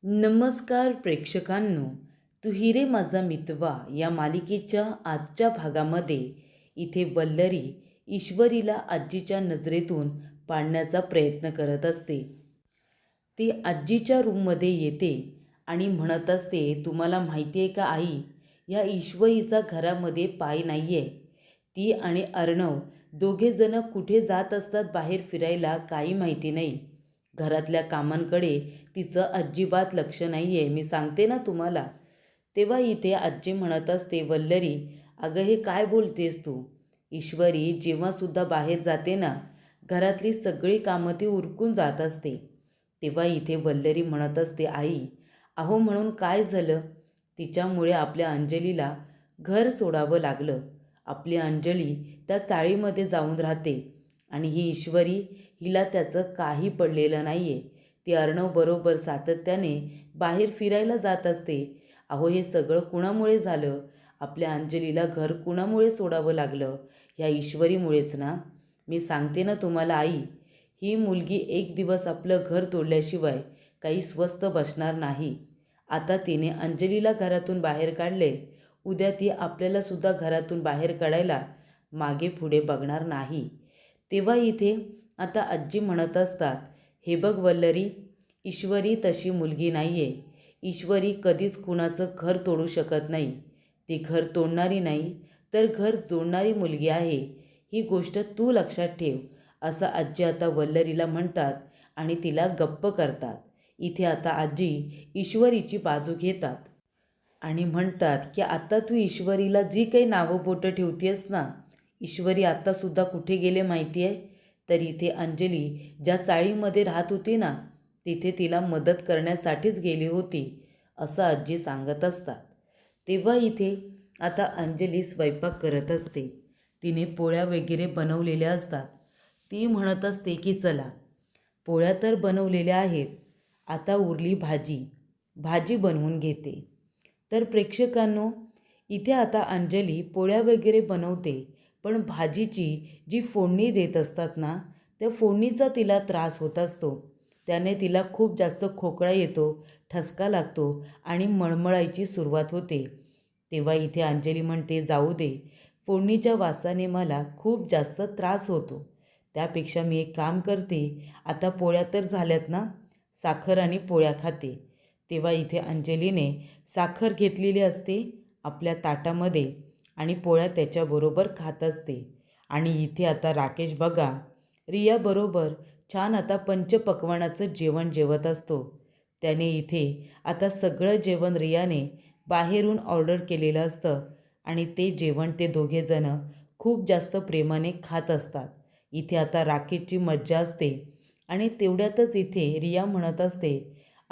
नमस्कार प्रेक्षकांनो, तू हिरे माझा मितवा या मालिकेच्या आजच्या भागामध्ये इथे वल्लरी ईश्वरीला आजीच्या नजरेतून पाडण्याचा प्रयत्न करत असते. ती आजीच्या रूममध्ये येते आणि म्हणत असते, तुम्हाला माहिती आहे का आई, या ईश्वरीचा घरामध्ये पाय नाही आहे. ती आणि अर्णव दोघेजणं कुठे जात असतात बाहेर फिरायला काही माहिती नाही. घरातल्या कामांकडे तिचं अजिबात लक्ष नाही आहे, मी सांगते ना तुम्हाला. तेव्हा इथे आजी म्हणत असते, वल्लरी अगं हे काय बोलतेस तू. ईश्वरी जेव्हासुद्धा बाहेर जाते ना, घरातली सगळी कामं ती उरकून जात असते. तेव्हा इथे वल्लरी म्हणत असते, आई अहो म्हणून काय झालं. तिच्यामुळे आपल्या अंजलीला घर सोडावं लागलं. आपली अंजली त्या चाळीमध्ये जाऊन राहते आणि ही ईश्वरी, हिला त्याचं काही पडलेलं नाही आहे. ती अर्णवबरोबर सातत्याने बाहेर फिरायला जात असते. अहो हे सगळं कुणामुळे झालं. आपल्या अंजलीला घर कुणामुळे सोडावं लागलं. ह्या ईश्वरीमुळेच ना. मी सांगते ना तुम्हाला आई, ही मुलगी एक दिवस आपलं घर तोडल्याशिवाय काही स्वस्थ बसणार नाही. आता तिने अंजलीला घरातून बाहेर काढले, उद्या ती आपल्यालासुद्धा घरातून बाहेर काढायला मागे पुढे बघणार नाही. तेव्हा इथे आता आजी म्हणत असतात, हे बघ वल्लरी, ईश्वरी तशी मुलगी नाही आहे. ईश्वरी कधीच कुणाचं घर तोडू शकत नाही. ती घर तोडणारी नाही तर घर जोडणारी मुलगी आहे. ही गोष्ट तू लक्षात ठेव, असं आजी आता वल्लरीला म्हणतात आणि तिला गप्प करतात. इथे आता आजी ईश्वरीची बाजू घेतात आणि म्हणतात की आता तू ईश्वरीला जी काही नावं बोटं ठेवतेस ना, ईश्वरी आत्तासुद्धा कुठे गेले माहिती आहे. तर इथे अंजली ज्या चाळीमध्ये राहत होती ना, तिथे तिला मदत करण्यासाठीच गेली होती, असं आजी सांगत असतात. तेव्हा इथे आता अंजली स्वयंपाक करत असते. तिने पोळ्या वगैरे बनवलेल्या असतात. ती म्हणत असते की चला, पोळ्या तर बनवलेल्या आहेत, आता उरली भाजी. भाजी बनवून घेते. तर प्रेक्षकांनो, इथे आता अंजली पोळ्या वगैरे बनवते, पण भाजीची जी फोडणी देत असतात ना, त्या फोडणीचा तिला त्रास होत असतो. त्याने तिला खूप जास्त खोकला येतो, ठसका लागतो आणि मळमळायची सुरुवात होते. तेव्हा इथे अंजली म्हणते, जाऊ दे, फोडणीच्या वासाने मला खूप जास्त त्रास होतो. त्यापेक्षा मी एक काम करते, आता पोळ्या तर झाल्यात ना, साखर आणि पोळ्या खाते. तेव्हा इथे अंजलीने साखर घेतलेली असते आपल्या ताटामध्ये आणि पोळ्या त्याच्याबरोबर खात असते. आणि इथे आता राकेश बघा, रियाबरोबर छान आता पंचपक्वान्नाचं जेवण जेवत असतो. त्याने इथे आता सगळं जेवण रियाने बाहेरून ऑर्डर केलेलं असतं आणि ते जेवण ते दोघेजणं खूप जास्त प्रेमाने खात असतात. इथे आता राकेशची मज्जा असते आणि तेवढ्यातच इथे रिया म्हणत असते,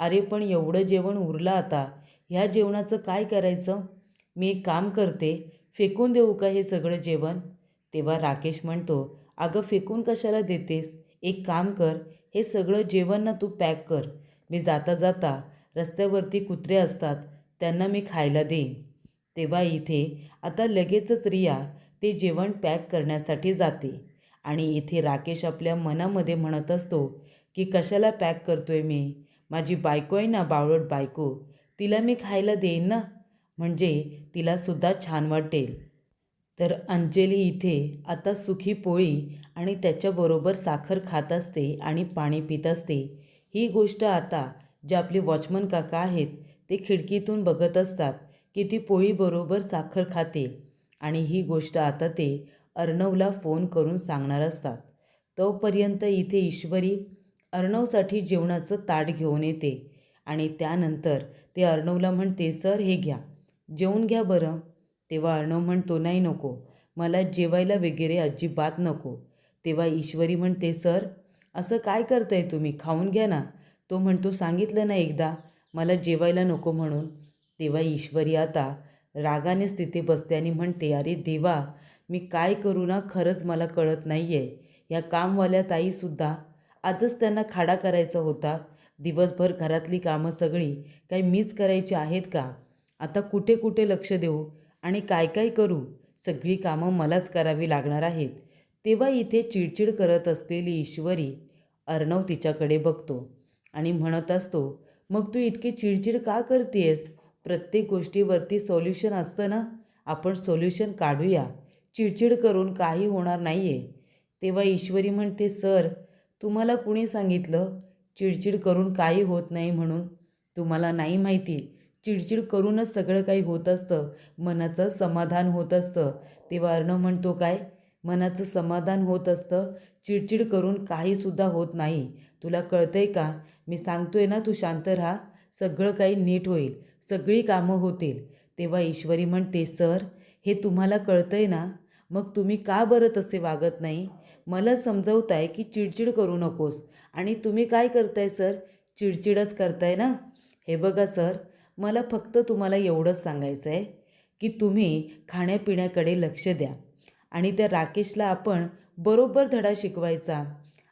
अरे पण एवढं जेवण उरलं आता, ह्या जेवणाचं काय करायचं. मी एक काम करते, फेकून देऊ का हे सगळं जेवण. तेव्हा राकेश म्हणतो, अगं फेकून कशाला देतेस, एक काम कर, हे सगळं जेवण ना तू पॅक कर. मी जाता जाता रस्त्यावरती कुत्रे असतात, त्यांना मी खायला देईन. तेव्हा इथे आता लगेचच रिया ते जेवण पॅक करण्यासाठी जाते आणि इथे राकेश आपल्या मनामध्ये म्हणत असतो की कशाला पॅक करतोय मी, माझी बायको आहे ना, बावळट बायको, तिला मी खायला देईन ना, म्हणजे तिलासुद्धा छान वाटेल. तर अंजली इथे आता सुखी पोळी आणि त्याच्याबरोबर साखर खात असते आणि पाणी पित असते. ही गोष्ट आता जे आपले वॉचमन काका आहेत ते खिडकीतून बघत असतात की ती पोळीबरोबर साखर खाते आणि ही गोष्ट आता ते अर्णवला फोन करून सांगणार असतात. तोपर्यंत इथे ईश्वरी अर्णवसाठी जेवणाचं ताट घेऊन येते आणि त्यानंतर ते अर्णवला म्हणते, सर हे घ्या, जेवून घ्या बरं. तेव्हा अर्णव म्हणतो, नाही नको, मला जेवायला वगैरे अजिबात नको. तेव्हा ईश्वरी म्हणते, सर असं काय करताय तुम्ही, खाऊन घ्या ना. तो म्हणतो, सांगितलं ना एकदा मला जेवायला नको म्हणून. तेव्हा ईश्वरी आता रागानेच तिथे बसते आणि म्हणते, अरे देवा, मी काय करू ना, खरंच मला कळत नाही आहे. या कामवाल्या ताईसुद्धा आजच त्यांना खाडा करायचा होता. दिवसभर घरातली कामं सगळी काही मीच करायची आहेत का. आता कुठे कुठे लक्ष देऊ आणि काय काय करू, सगळी कामं मलाच करावी लागणार आहेत. तेव्हा इथे चिडचिड करत असलेली ईश्वरी अर्णव तिच्याकडे बघतो आणि म्हणत असतो, मग तू इतकी चिडचिड का करतेस? प्रत्येक गोष्टीवरती सोल्युशन असतं ना. आपण सोल्युशन काढूया. चिडचिड करून काही होणार नाही आहे. तेव्हा ईश्वरी म्हणते, सर तुम्हाला कुणी सांगितलं चिडचिड करून काही होत नाही म्हणून? तुम्हाला नाही माहिती, चिडचिड करूनच सगळं काही होत असतं. मनाचं समाधान होत असतं. तेव्हा अर्णव म्हणतो, काय मनाचं समाधान होत असतं? चिडचिड करून काहीसुद्धा होत नाही. तुला कळतंय का? मी सांगतोय ना, तू शांत राहा. सगळं काही नीट होईल. सगळी कामं होतील. तेव्हा ईश्वरी म्हणते, सर हे तुम्हाला कळतंय ना, मग तुम्ही का बरं तसे वागत नाही? मला समजवताय की चिडचिड करू नकोस आणि तुम्ही काय करताय सर? चिडचिडच करताय ना. हे बघा सर, मला फक्त तुम्हाला एवढंच सांगायचं आहे की तुम्ही खाण्यापिण्याकडे लक्ष द्या आणि त्या राकेशला आपण बरोबर धडा शिकवायचा.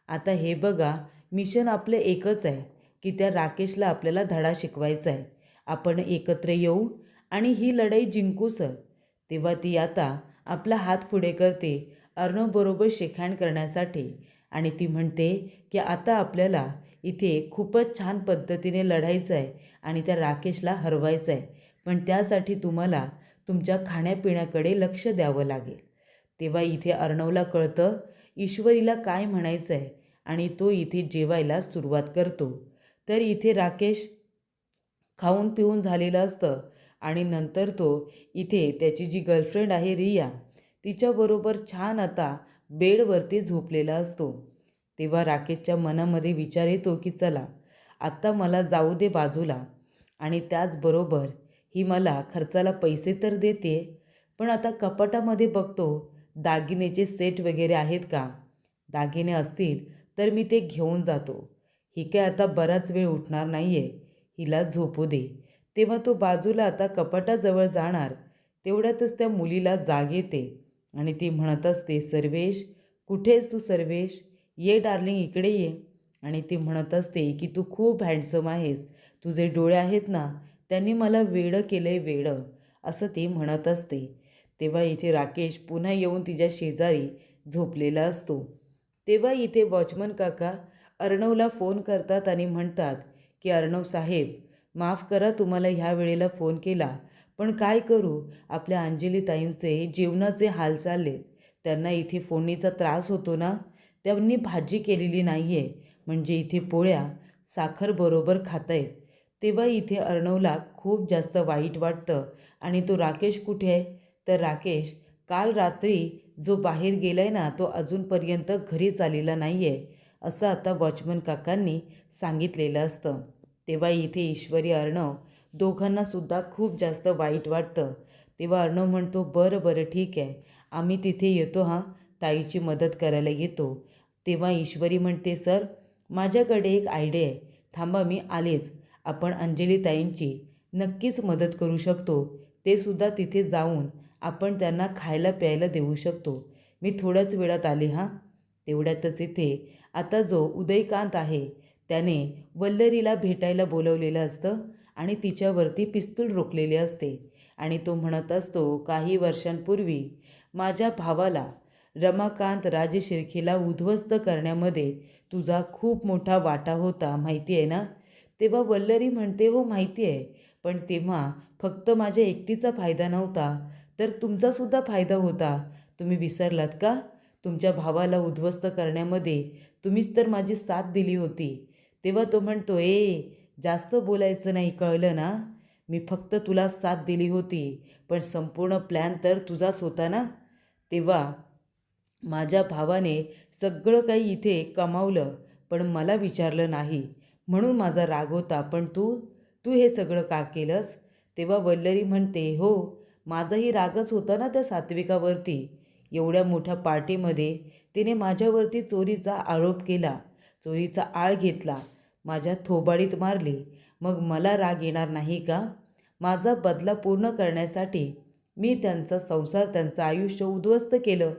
आता हे बघा, मिशन आपलं एकच आहे की त्या राकेशला आपल्याला धडा शिकवायचा आहे. आपण एकत्र येऊ आणि ही लढाई जिंकू सर. तेव्हा ती आता आपला हात पुढे करते अर्णवबरोबर शेकहँड करण्यासाठी आणि ती म्हणते की आता आपल्याला इथे खूपच छान पद्धतीने लढायचं आहे आणि त्या राकेशला हरवायचं आहे. पण त्यासाठी तुम्हाला तुमच्या खाण्यापिण्याकडे लक्ष द्यावं लागेल. तेव्हा इथे अर्णवला कळतं ईश्वरीला काय म्हणायचं आहे आणि तो इथे जेवायला सुरुवात करतो. तर इथे राकेश खाऊन पिऊन झालेलं असतं आणि नंतर तो इथे त्याची जी गर्लफ्रेंड आहे रिया, तिच्याबरोबर छान आता बेडवरती झोपलेला असतो. तेव्हा राकेशच्या मनामध्ये विचार येतो की चला आत्ता मला जाऊ दे बाजूला आणि त्याचबरोबर ही मला खर्चाला पैसे तर देते, पण आता कपाटामध्ये बघतो दागिन्याचे सेट वगैरे आहेत का? दागिने असतील तर मी ते घेऊन जातो. ही काय आता बराच वेळ उठणार नाही आहे, हिला झोपू दे. तेव्हा तो बाजूला आता कपाटाजवळ जाणार तेवढ्यातच त्या मुलीला जाग येते आणि ती म्हणत असते, सर्वेश कुठे आहेस तू सर्वेश? ये डार्लिंग इकडे ये. आणि ती म्हणत असते की तू खूप हँडसम आहेस, तुझे डोळे आहेत ना त्यांनी मला वेडं केलं आहे वेडं, असं ती म्हणत असते. तेव्हा इथे राकेश पुन्हा येऊन तिच्या शेजारी झोपलेला असतो. तेव्हा इथे वॉचमन काका अर्णवला फोन करतात आणि म्हणतात की अर्णव साहेब माफ करा तुम्हाला ह्या वेळेला फोन केला, पण काय करू आपल्या अंजलीताईंचे जीवनाचे हाल चाललेत. त्यांना इथे फोडणीचा त्रास होतो ना, त्यांनी भाजी केलेली नाही आहे म्हणजे इथे पोळ्या साखर बरोबर खातायत. तेव्हा इथे अर्णवला खूप जास्त वाईट वाटतं आणि तो राकेश कुठे आहे? तर राकेश काल रात्री जो बाहेर गेलाय ना तो अजूनपर्यंत घरीच आलेला नाही आहे, असं आता वॉचमन काकांनी सांगितलेलं असतं. तेव्हा इथे ईश्वरी अर्णव दोघांनासुद्धा खूप जास्त वाईट वाटतं. तेव्हा अर्णव म्हणतो, बरं बरं ठीक आहे, आम्ही तिथे येतो हां, ताईची मदत करायला येतो. तेव्हा ईश्वरी म्हणते, सर माझ्याकडे एक आयडिया आहे, थांबा मी आलेच. आपण अंजलीताईंची नक्कीच मदत करू शकतो. ते सुद्धा तिथे जाऊन आपण त्यांना खायला प्यायला देऊ शकतो. मी थोड्याच वेळात आले हां. तेवढ्यातच इथे आता जो उदयकांत आहे त्याने वल्लरीला भेटायला बोलवलेलं असतं आणि तिच्यावरती पिस्तूल रोखलेले असते आणि तो म्हणत असतो, काही वर्षांपूर्वी माझ्या भावाला रमाकांत राजशिर्केला उद्ध्वस्त करण्यामध्ये तुझा खूप मोठा वाटा होता, माहिती आहे ना? तेव्हा वल्लरी म्हणते, हो माहिती आहे, पण तेव्हा फक्त माझ्या एकटीचा फायदा नव्हता तर तुमचासुद्धा फायदा होता. तुम्ही विसरलात का? तुमच्या भावाला उद्ध्वस्त करण्यामध्ये तुम्हीच तर माझी साथ दिली होती. तेव्हा तो म्हणतो, जास्त बोलायचं नाही, कळलं ना? मी फक्त तुला साथ दिली होती, पण संपूर्ण प्लॅन तर तुझाच होता ना. तेव्हा माझ्या भावाने सगळं काही इथे कमावलं पण मला विचारलं नाही, म्हणून माझा राग होता. पण तू तू हे सगळं का केलंस? तेव्हा वल्लरी म्हणते, हो माझाही रागच होता ना त्या सात्विकावरती. एवढ्या मोठ्या पार्टीमध्ये तिने माझ्यावरती चोरीचा आरोप केला, चोरीचा आळ घेतला, माझ्या थोबाडीत मारली. मग मला राग येणार नाही का? माझा बदला पूर्ण करण्यासाठी मी त्यांचा संसार त्यांचं आयुष्य उद्ध्वस्त केलं,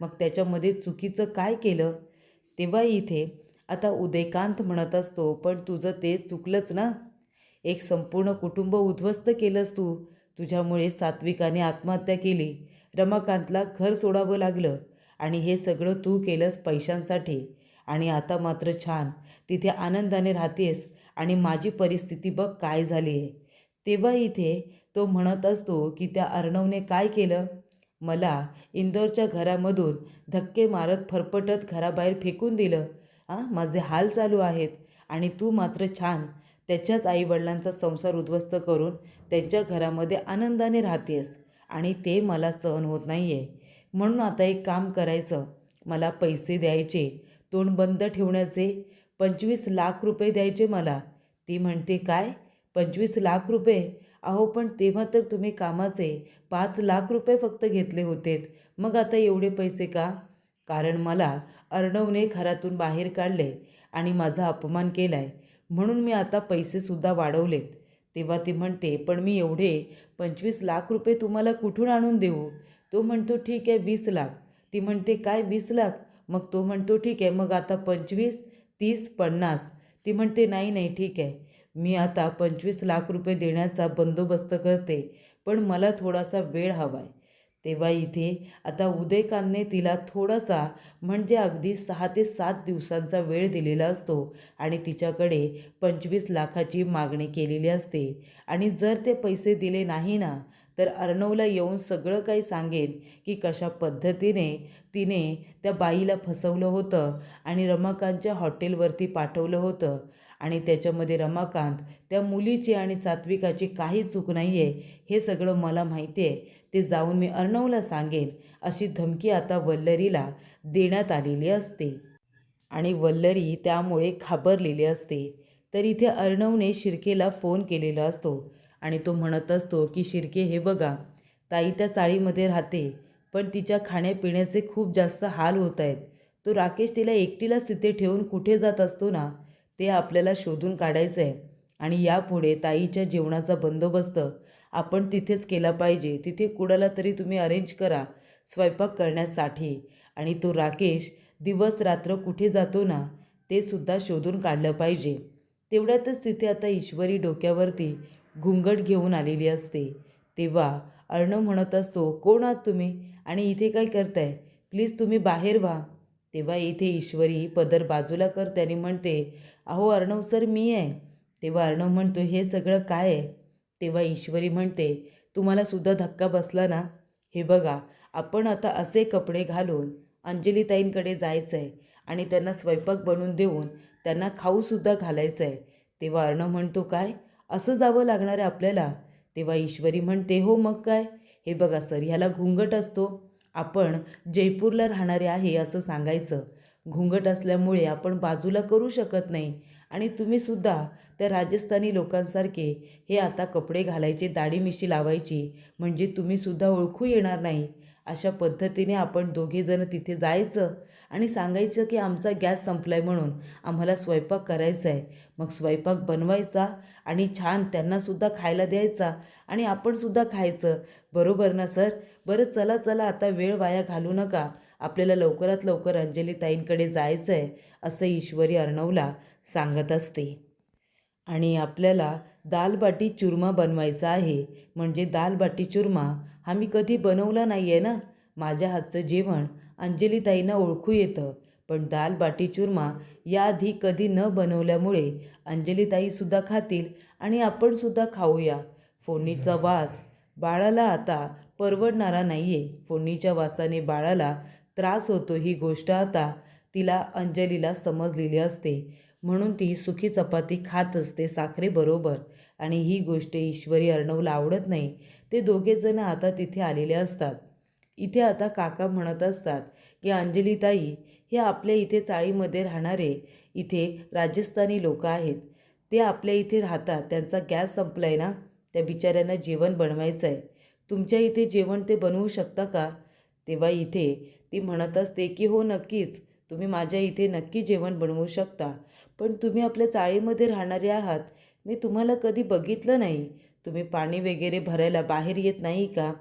मग त्याच्यामध्ये चुकीचं काय केलं? तेव्हा इथे आता उदयकांत म्हणत असतो, पण तुझं ते चुकलंच ना. एक संपूर्ण कुटुंब उद्ध्वस्त केलंस तू. तुझ्यामुळे सात्विकाने आत्महत्या केली, रमाकांतला घर सोडावं लागलं आणि हे सगळं तू केलंस पैशांसाठी. आणि आता मात्र छान तिथे आनंदाने राहतेस आणि माझी परिस्थिती बघ काय झाली आहे. तेव्हा इथे तो म्हणत असतो की त्या अर्णवने काय केलं, मला इंदोरच्या घरामधून धक्के मारत फरफटत घराबाहेर फेकून दिलं. माझे हाल चालू आहेत आणि तू मात्र छान त्याच्याच आईवडिलांचा संसार उद्ध्वस्त करून त्यांच्या घरामध्ये आनंदाने राहतेस आणि ते मला सहन होत नाही आहे. म्हणून आता एक काम करायचं, मला पैसे द्यायचे, तोंड बंद ठेवण्याचे 25 लाख रुपये द्यायचे मला. ती म्हणते, काय 25 लाख रुपये? अहो पण तेव्हा तर तुम्ही कामाचे 5 लाख रुपये फक्त घेतले होतेत, मग आता एवढे पैसे का? कारण मला अर्णवने घरातून बाहेर काढले आणि माझा अपमान केला आहे, म्हणून मी आता पैसेसुद्धा वाढवलेत. तेव्हा ती म्हणते, पण मी एवढे 25 लाख रुपये तुम्हाला कुठून आणून देऊ? तो म्हणतो, ठीक आहे 20 लाख. ती म्हणते, काय 20 लाख? मग तो म्हणतो, ठीक आहे, मग आता 25, 30, 50. ती म्हणते, नाही नाही ठीक आहे, मी आता 25 लाख रुपये देण्याचा बंदोबस्त करते, पण मला थोडासा वेळ हवा आहे. तेव्हा इथे आता उदयकांतने तिला थोडासा म्हणजे अगदी 6 ते 7 दिवसांचा वेळ दिलेला असतो आणि तिच्याकडे 25 लाखाची मागणी केलेली असते. आणि जर ते पैसे दिले नाही ना, तर अर्णवला येऊन सगळं काही सांगेन की कशा पद्धतीने तिने त्या बाईला फसवलं होतं आणि रमाकांतच्या हॉटेलवरती पाठवलं होतं आणि त्याच्यामध्ये रमाकांत त्या मुलीची आणि सात्विकाची काही चूक नाही आहे, हे सगळं मला माहिती आहे, ते जाऊन मी अर्णवला सांगेन, अशी धमकी आता वल्लरीला देण्यात आलेली असते. आणि वल्लरी त्यामुळे घाबरलेली असते. तर इथे अर्णवने शिर्केला फोन केलेला असतो आणि तो म्हणत असतो की शिर्के, हे बघा, ताई त्या चाळीमध्ये राहते, पण तिच्या खाण्यापिण्याचे खूप जास्त हाल होत आहेत. तो राकेश तिला एकटीलाच तिथे ठेवून कुठे जात असतो ना, ते आपल्याला शोधून काढायचं आहे. आणि यापुढे ताईच्या जेवणाचा बंदोबस्त आपण तिथेच केला पाहिजे. तिथे कुणाला तरी तुम्ही अरेंज करा स्वयंपाक करण्यासाठी. आणि तो राकेश दिवस रात्र कुठे जातो ना, ते सुद्धा शोधून काढलं पाहिजे. तेवढ्यातच तिथे आता ईश्वरी डोक्यावरती घुंगट घेऊन आलेली असते. तेव्हा अर्णव म्हणत असतो, कोण आहात तुम्ही आणि इथे काय करताय? प्लीज तुम्ही बाहेर व्हा. तेव्हा इथे ईश्वरी पदर बाजूला करते आणि म्हणते, अहो अर्णव सर, मी आहे. तेव्हा अर्णव म्हणतो, हे सगळं काय आहे? तेव्हा ईश्वरी म्हणते, तुम्हाला सुद्धा धक्का बसला ना? हे बघा, आपण आता असे कपडे घालून अंजलीताईंकडे जायचं आहे आणि त्यांना स्वयंपाक बनवून देऊन त्यांना खाऊसुद्धा घालायचं आहे. तेव्हा अर्णव म्हणतो, काय असं जावं लागणार आहे आपल्याला? तेव्हा ईश्वरी म्हणते, हो मग काय. हे बघा सर, ह्याला घुंगट असतो, आपण जयपूरला राहणारे आहे असं सांगायचं. घुंगट असल्यामुळे आपण बाजूला करू शकत नाही आणि तुम्हीसुद्धा त्या राजस्थानी लोकांसारखे हे आता कपडे घालायचे, दाढी मिशी लावायची, म्हणजे तुम्हीसुद्धा ओळखू येणार नाही. अशा पद्धतीने आपण दोघेजणं तिथे जायचं आणि सांगायचं की आमचा गॅस संपला आहे, म्हणून आम्हाला स्वयंपाक करायचा आहे. मग स्वयंपाक बनवायचा आणि छान त्यांनासुद्धा खायला द्यायचा आणि आपणसुद्धा खायचं. बरोबर ना सर? बरं चला चला, आता वेळ वाया घालू नका, आपल्याला लवकरात लवकर अंजलीताईंकडे जायचं आहे, असं ईश्वरी अर्णवला सांगत असते. आणि आपल्याला दाल बाटी चुरमा बनवायचा आहे. म्हणजे दाल बाटी चुरमा हा मी कधी बनवला नाही आहे ना. माझ्या हातचं जेवण अंजलीताईंना ओळखू येतं, पण दाल बाटी चुरमा याआधी कधी न बनवल्यामुळे अंजलीताईसुद्धा खातील आणि आपणसुद्धा खाऊया. फोडणीचा वास बाळाला आता परवडणारा नाही आहे. फोडणीच्या वासाने बाळाला त्रास होतो, ही गोष्ट आता तिला अंजलीला समजलेली असते. म्हणून ती सुकी चपाती खात असते साखरेबरोबर. आणि ही गोष्ट ईश्वरी अर्णवला आवडत नाही. ते दोघेजणं आता तिथे आलेले असतात. इथे आता काका म्हणत असतात की अंजलीताई, हे आपल्या इथे चाळीमध्ये राहणारे इथे राजस्थानी लोक आहेत, ते आपल्या इथे राहतात, त्यांचा गॅस संपला आहे ना, त्या बिचाऱ्यांना जेवण बनवायचं आहे, तुमच्या इथे जेवण ते बनवू शकता का? तेव्हा इथे ती म्हणत असते की हो नक्कीच, तुम्ही माझ्या इथे नक्की जेवण बनवू शकता, पण तुम्ही आपल्या चाळीमध्ये राहणारे आहात, मी तुम्हाला कधी बघितलं नाही, तुम्ही पाणी वगैरे भरायला बाहेर येत नाही का?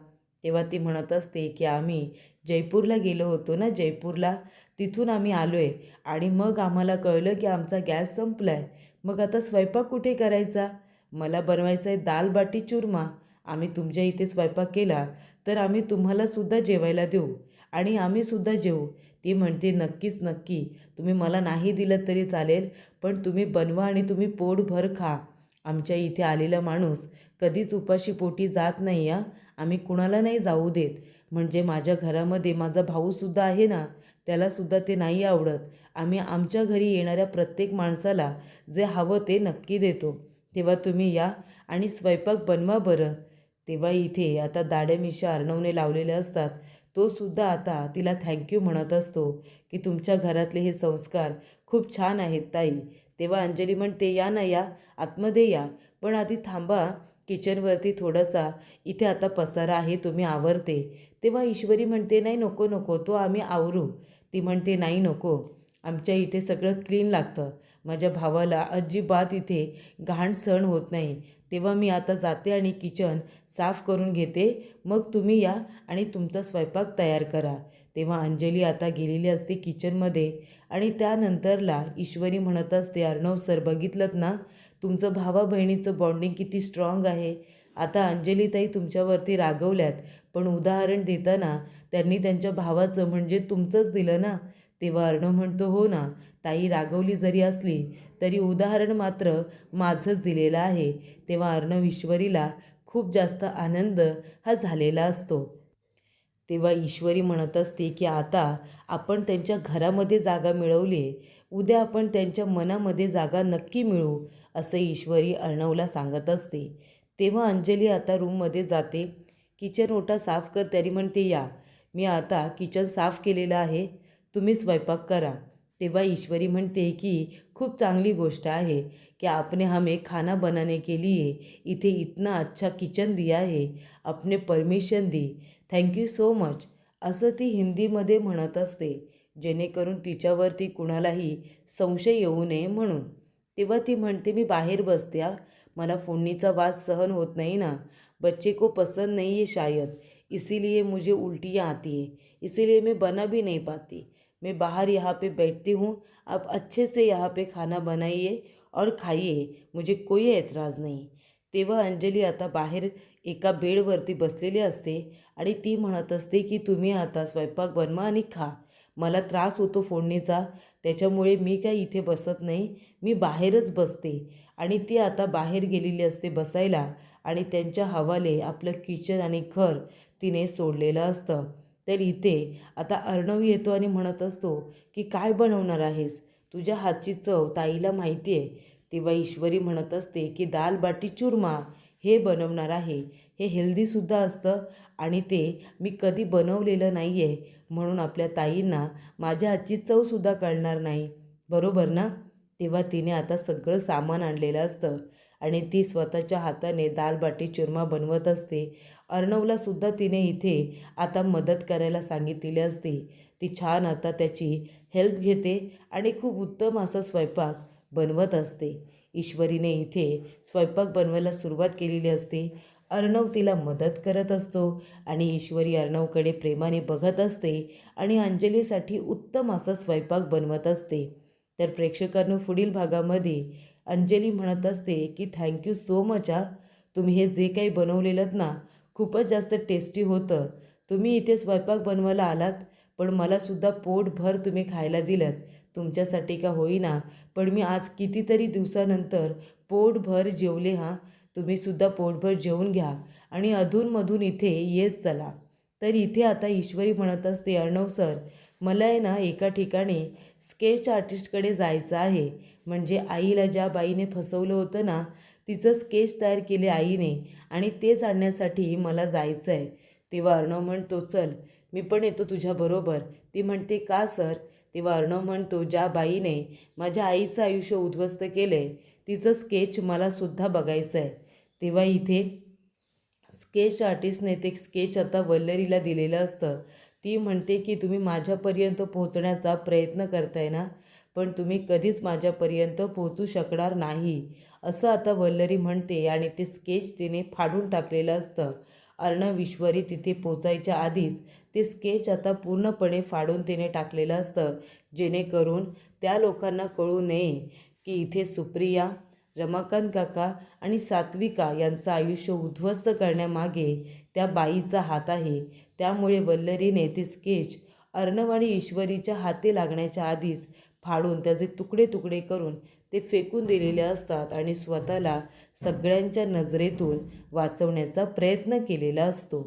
तेव्हा ती म्हणत असते की आम्ही जयपूरला गेलो होतो ना, जयपूरला, तिथून आम्ही आलो आहे आणि मग आम्हाला कळलं की आमचा गॅस संपला आहे. मग आता स्वयंपाक कुठे करायचा? मला बनवायचा आहे दाल बाटी चुरमा. आम्ही तुमच्या इथे स्वयंपाक केला तर आम्ही तुम्हालासुद्धा जेवायला देऊ आणि आम्हीसुद्धा जेवू. ती म्हणते नक्कीच नक्की, तुम्ही मला नाही दिलं तरी चालेल, पण तुम्ही बनवा आणि तुम्ही पोटभर खा. आमच्या इथे आलेला माणूस कधीच उपाशी पोटी जात नाही हां, आम्ही कुणाला नाही जाऊ देत. म्हणजे माझ्या घरामध्ये माझा भाऊसुद्धा आहे ना, त्यालासुद्धा ते नाही आवडत. आम्ही आमच्या घरी येणाऱ्या प्रत्येक माणसाला जे हवं ते नक्की देतो. तेव्हा तुम्ही या आणि स्वयंपाक बनवा बरं. तेव्हा इथे आता दाढ्या मिशा अर्णवने लावलेल्या असतात. तो सुद्धा आता तिला थँक्यू म्हणत असतो, की तुमच्या घरातले हे संस्कार खूप छान आहेत ताई. तेव्हा अंजली म्हणते, या ना या, आतमध्ये या. पण आधी थांबा, किचनवरती थोडासा इथे आता पसारा आहे, तुम्ही आवरते. तेव्हा ईश्वरी म्हणते, नाही नको नको, तो आम्ही आवरू. ती म्हणते, नाही नको, आमच्या इथे सगळं क्लीन लागतं. माझ्या भावाला अजिबात इथे घाण सहन होत नाही. तेव्हा मी आता जाते आणि किचन साफ करून घेते, मग तुम्ही या आणि तुमचा स्वयंपाक तयार करा. तेव्हा अंजली आता गेलेली असते किचनमध्ये आणि त्यानंतरला ईश्वरी म्हणत असते, अर्णव सर बघितलंत ना, तुमचं भावा बहिणीचं बॉन्डिंग किती स्ट्रॉंग आहे. आता अंजलीताई तुमच्यावरती रागवल्यात, पण उदाहरण देताना त्यांनी त्यांच्या भावाचं म्हणजे तुमचंच दिलं ना. तेव्हा अर्णव म्हणतो, हो ना ताई, रागवली जरी असली तरी उदाहरण मात्र माझंच दिलेलं आहे. तेव्हा अर्णव ईश्वरीला खूप जास्त आनंद हा झालेला असतो. तेव्हा ईश्वरी म्हणत असते, की आता आपण त्यांच्या घरामध्ये जागा मिळवली आहे, उद्या आपण त्यांच्या मनामध्ये जागा नक्की मिळवू, असं ईश्वरी अर्णवला सांगत असते. तेव्हा अंजली आता रूममध्ये जाते, किचन ओटा साफ करते आणि म्हणते, या, मी आता किचन साफ केलेलं आहे, तुम्ही स्वयंपाक करा. तेव्हा ईश्वरी म्हणते, की खूप चांगली गोष्ट आहे कि आपने हमें खाना बनाने के लिए इथे इतना अच्छा किचन दिया है, आपने परमिशन दी, थँक्यू सो मच, असं ती हिंदीमध्ये म्हणत असते, जेणेकरून तिच्यावरती कुणालाही संशय येऊ नये म्हणून. तेव्हा ती म्हणते, मी बाहेर बसते हां, मला फोडणीचा वास सहन होत नाही ना, बच्चे को पसंद नहीं है शायद, इसीलिए मुझे उल्टियाँ आती है, इसीलिए मैं बना भी नहीं पाती. मैं बाहर यहाँ पे बैठती हूँ, आप अच्छे से यहाँ पे खाना बनाइए और खाइए, मुझे कोई ऐतराज़ नहीं. तेव्हा अंजली आता बाहेर एका बेडवरती बसलेली असते आणि ती म्हणत असते, की तुम्ही आता स्वयंपाक बनवा आणि खा. मला त्रास होतो फोडणीचा, त्याच्यामुळे मी काय इथे बसत नाही, मी बाहेरच बसते. आणि ती आता बाहेर गेलेली असते बसायला आणि त्यांच्या हवाले आपलं किचन आणि घर तिने सोडलेलं असतं. तर इथे आता अर्णव येतो आणि म्हणत असतो, की काय बनवणार आहेस? तुझ्या हातची चव ताईला माहिती आहे. तेव्हा ईश्वरी म्हणत असते, की दाल बाटी चुरमा हे बनवणार आहे. हे हेल्दीसुद्धा असतं आणि ते मी कधी बनवलेलं नाही आहे, म्हणून आपल्या ताईंना माझ्या हातची चवसुद्धा कळणार नाही, बरोबर ना. तेव्हा तिने आता सगळं सामान आणलेलं असतं आणि ती स्वतःच्या हाताने दाल बाटी चुरमा बनवत असते. अर्णवलासुद्धा तिने इथे आता मदत करायला सांगितलेली असते. ती छान आता त्याची हेल्प घेते आणि खूप उत्तम असा स्वयंपाक बनवत असते. ईश्वरीने इथे स्वयंपाक बनवायला सुरुवात केलेली असते. अर्णव तिला मदत करत असतो आणि ईश्वरी अर्णवकडे प्रेमाने बघत असते आणि अंजलीसाठी उत्तम असा स्वयंपाक बनवत असते. तर प्रेक्षकांनो, पुढील भागामध्ये अंजली म्हणत असते, की थँक्यू सो मच हा, तुम्ही हे जे काही बनवलेलं ना, खूपच जास्त टेस्टी होतं. तुम्ही इथे स्वयंपाक बनवायला आलात, पण मलासुद्धा पोटभर तुम्ही खायला दिलंत. तुमच्यासाठी का होईना, पण मी आज कितीतरी दिवसानंतर पोटभर जेवले हां. तुम्हीसुद्धा पोटभर जेवून घ्या आणि अधूनमधून इथे येत चला. तर इथे आता ईश्वरी म्हणत असते, अर्णव सर, मला आहे ना एका ठिकाणी स्केच आर्टिस्टकडे जायचं आहे. म्हणजे आईला ज्या बाईने फसवलं होतं ना, तिचं स्केच तयार केले आईने आणि तेच आणण्यासाठी मला जायचं आहे. तेव्हा अर्णव म्हणतो, चल मी पण येतो तुझ्याबरोबर. ती म्हणते, का सर? तेव्हा अर्णव म्हणतो, ज्या बाईने माझ्या आईचं आयुष्य उद्ध्वस्त केलं आहे, तिचं स्केच मलासुद्धा बघायचं आहे. तेव्हा इथे स्केच आर्टिस्टने ते स्केच आता वल्लरीला दिलेलं असतं. ती म्हणते, की तुम्ही माझ्यापर्यंत पोहोचण्याचा प्रयत्न करताय ना, पण तुम्ही कधीच माझ्यापर्यंत पोहोचू शकणार नाही, असं आता वल्लरी म्हणते आणि ते स्केच तिने फाडून टाकलेलं असतं. अर्णव ईश्वरी तिथे पोचायच्या आधीच ते स्केच आता पूर्णपणे फाडून तिने टाकलेलं असतं, जेणेकरून त्या लोकांना कळू नये की इथे सुप्रिया, रमाकांत काका आणि सात्विका यांचं आयुष्य उद्ध्वस्त करण्यामागे त्या बाईचा हात आहे. त्यामुळे वल्लरीने ते स्केच अर्णव ईश्वरीच्या हाती लागण्याच्या आधीच फाडून त्याचे तुकडे तुकडे करून ते फेकून दिलेले असतात आणि स्वतःला सगळ्यांच्या नजरेतून वाचवण्याचा प्रयत्न केलेला असतो.